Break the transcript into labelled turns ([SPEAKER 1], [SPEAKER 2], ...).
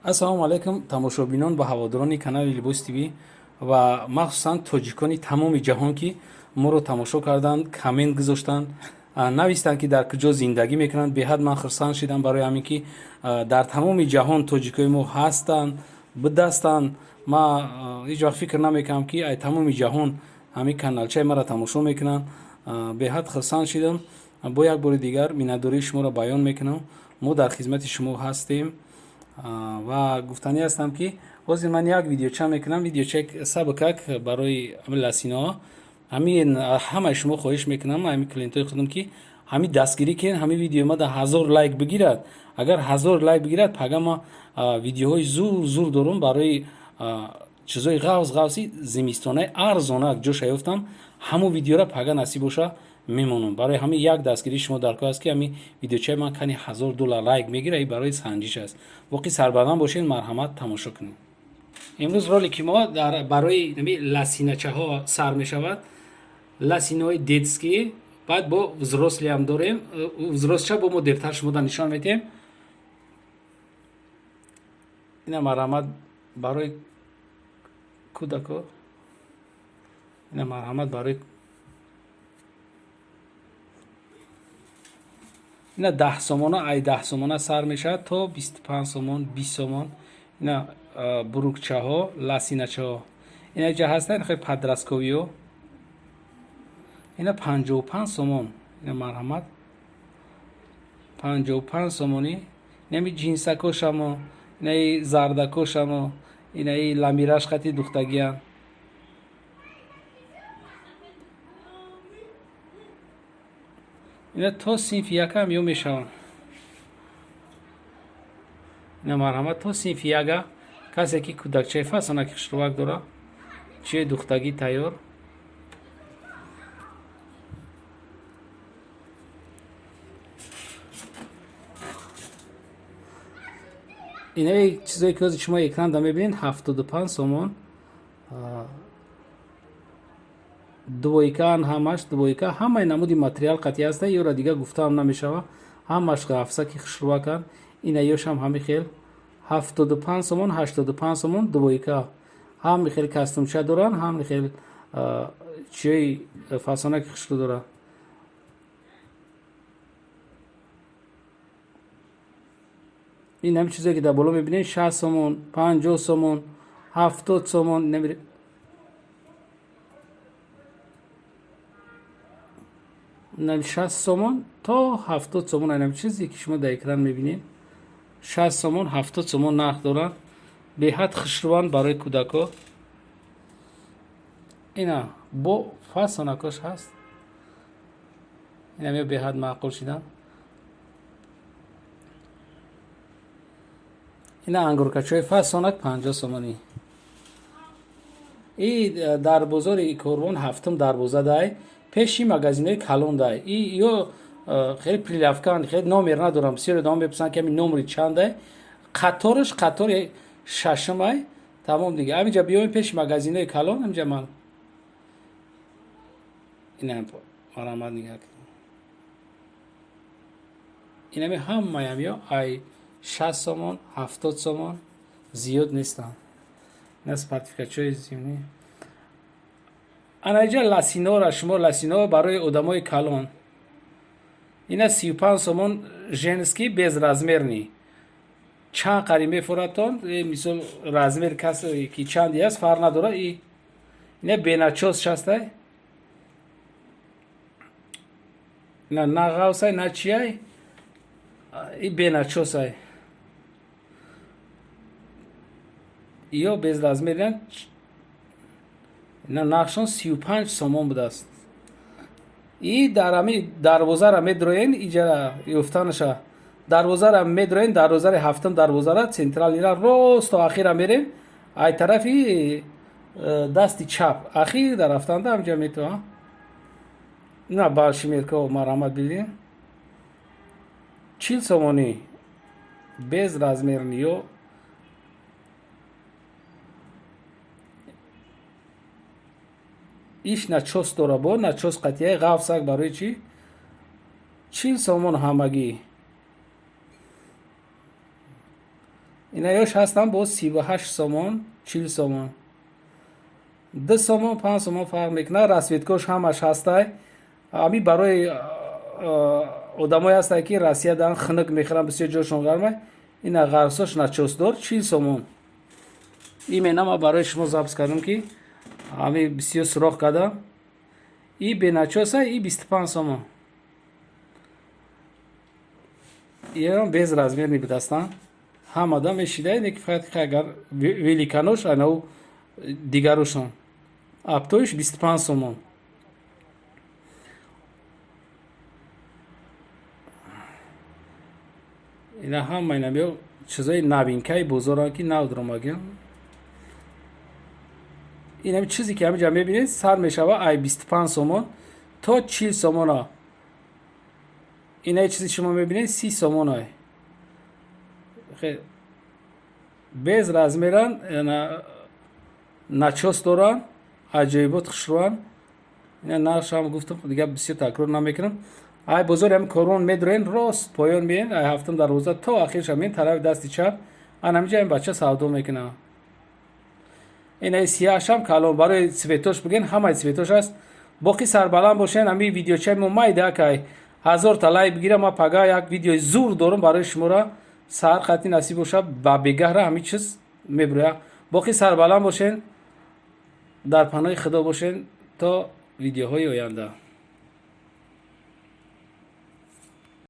[SPEAKER 1] ассалому алайкум тамошобинон ва ҳаводорони канали Либос ТВ ва махсусан тоҷикони тамоми ҷаҳон, ки моро тамошо карданд, коммент гузоштанд, навистанд ки дар куҷо зиндагӣ мекунанд. Беҳад ман хурсанд шудам барои ҳамин ки дар тамоми ҷаҳон тоҷикои мо ҳастанд, будастанд. Ман ҳеҷ вақт фикр намекардам ки ай тамоми ҷаҳон ҳамин каналчаи маро тамошо мекунанд. Беҳад хурсанд шудам. Бо як бори дигар миннатдории шуморо баён мекунам. Мо дар хизмати шумо ҳастем ва гуфтанӣ ҳастам ки ҳозир ман як видеоча мекунам, видеочаи сабукак барои ласиноҳо. Ҳамин ҳамаи шумо хоҳиш мекунам, ҳамин клиентои худам, ки ҳамин дастгирӣ кен, ҳамин видео ма дар 1000 лайк бигирад. Агар 1000 лайк бигирад, пага ма видеоҳои зур дорум барои чизои ғавси зимистонаи арзонак ҷоша ёфтам. Ҳамон видеора пага насиб боша мемонам. Барои ҳамин як дастгирии шумо дар кор аст, ки ҳамин видеочаи ман кани $1000 лайк мегира. И барои санҷиш аст. Воқеъ сарбардан бошед, марҳамат, тамошо кунед. имрӯз ролики мо барои ласиначаҳо сар мешавад. Ласинои детские, баъд бо взрослиам дорем. Взрослча бо мо дертар шумода нишон медиҳем. ина марҳамат барои кӯдако, ина марҳамат барои ина 10 сомона, ай 10 сомона сар мешавад то 25 сомон, 20 сомон. ина бурукчаҳо, ласиначаҳо. ина ҷа ҳастанд хеле падрастковиҳо. ина 55 сомон. ина марҳамат 55 сомонӣ. инами ҷинсакошамо, инаи зардакошамо, инаи ламираш хати духтагиян. ина то синфи якам ё мешаванд. ина марҳамат то синфи яка. касе ки кӯдакчаи фасонаки хушрувак дорад, чиёи духтагӣ тайёр. инаи чизое ки ҳозир шумо экранда мебинед 75 сомон. двойкаан, ҳамаш двойка, ҳамаи намуди материал қатъи аста. ёра дига гуфтаам намешава. ҳамаш ғафсаки хушрувакан. ина ёшам ҳами хел 75 сомон, 85 сомон двойка. ҳами хел кастумча доранд, ҳами хел чиёи фасонаки хушрӯ дорад. ин ҳам чизое ки дар боло мебинед 60 сомон, 50 сомон, 70 сомон. 60 сомон то 70 сомон. ин ҳам чизе ки шумо дар экран мебинед 60 сомон, 70 сомон нарх доранд. беҳад хушруванд барои кӯдако. ина бо фасонакош ҳаст. инам ё беҳад маъқул шуданд. ина ангуркачаи фасонак 50 сомонӣ. и дар бозори Корвон ҳафтум дарвоза дай, пеши магазинои калон дай. и ё хеле прилавкан, хеле номер надорам. бисёре дом мепурсанд ки ҳамин номери чанд ай. қатораш қатори шашум ай. тамом дига. ҳаминҷа биёем пеши магазинои калон. ҳаминҷа ман ина марҳамат нигоҳ кунед. инами ҳамаям ё ай 60 сомон, 70 сомон зиёд нестанд. ина сертификатчаи зимнӣ. анаҷа ласинора, шумо ласино барои одамои калон. ина 35 сомон женский безразмерный. чанд қариб мефоратон, мисол размер касе ки чанди аст фарқ надорад. ина беначос шастай. ина на ғавсай, на чиай. и беначосай. ё безразмериян. ина нақшон 35 сомон будааст. и дар ҳамин дарвозара медроен, иҷа ёфтанаша дарвозара медроен, дарвозари ҳафтум дарвозара централира росто ахира мерем. ай тарафи дасти чап ахира рафтанда ҳамҷа метавон. ина балшимерко марҳамат бибин 40 сомонӣ безразмерни. ё иш начос дора, бо начос қатъияи ғафсак барои чӣ 40 сомон ҳамагӣ. اینایاش هستن با 38 سومون 40 سومون 2 سومون 5 سومون فرق میکنه. راسویتکاش همش هستای امی برای آدمای هستای که راسیا دارن خنک میخورن بسیار جوشون گرمه. اینا غرساش ناچوس دار 40 سومون. ایمینا ما برای شما ضبط کردم که امی بسیار سوراخ کردم. ای به ناچوسه ای 25 سومون. ایران بیز رازمیر نبودستان. هم آدم اشیده اینه که فقط که اگر ویلی کنوش انو دیگروشون ابتویش 25 سومون. اینا هم من بیو چیزای نوینکای بزرگان که نو درم آگیم. اینا چیزی که همینجا میبینید سر میشوه ای 25 سومون تا 40 سومون ها. اینا چیزی شما میبینید 30 سومون های. خیلی بیز رازمیرن ناچوس دارن عجیبات خشروان. اینا نقش هم گفتم دیگه بسیار تکرار نمیکنم. ای بزرگ هم کارون میدرین راست پایان بیین ای هفتم در روزا تا آخرش همین طرف دست چپ ان همینجا این بچه سودا میکنه. این ای سیاهش هم کالون برای سویتوش بگین همه سویتوش است. باقی سربلند باشین همین ویدیو چه مایده که 1000 تا لایک بگیره ما پگاه یک ویدیو زور دارم برای شما را سر خطی نصیب باشه با بگهره همین چیز میبره. باقی سربلند باشین در پناه خدا باشین تا ویدیوهای آینده.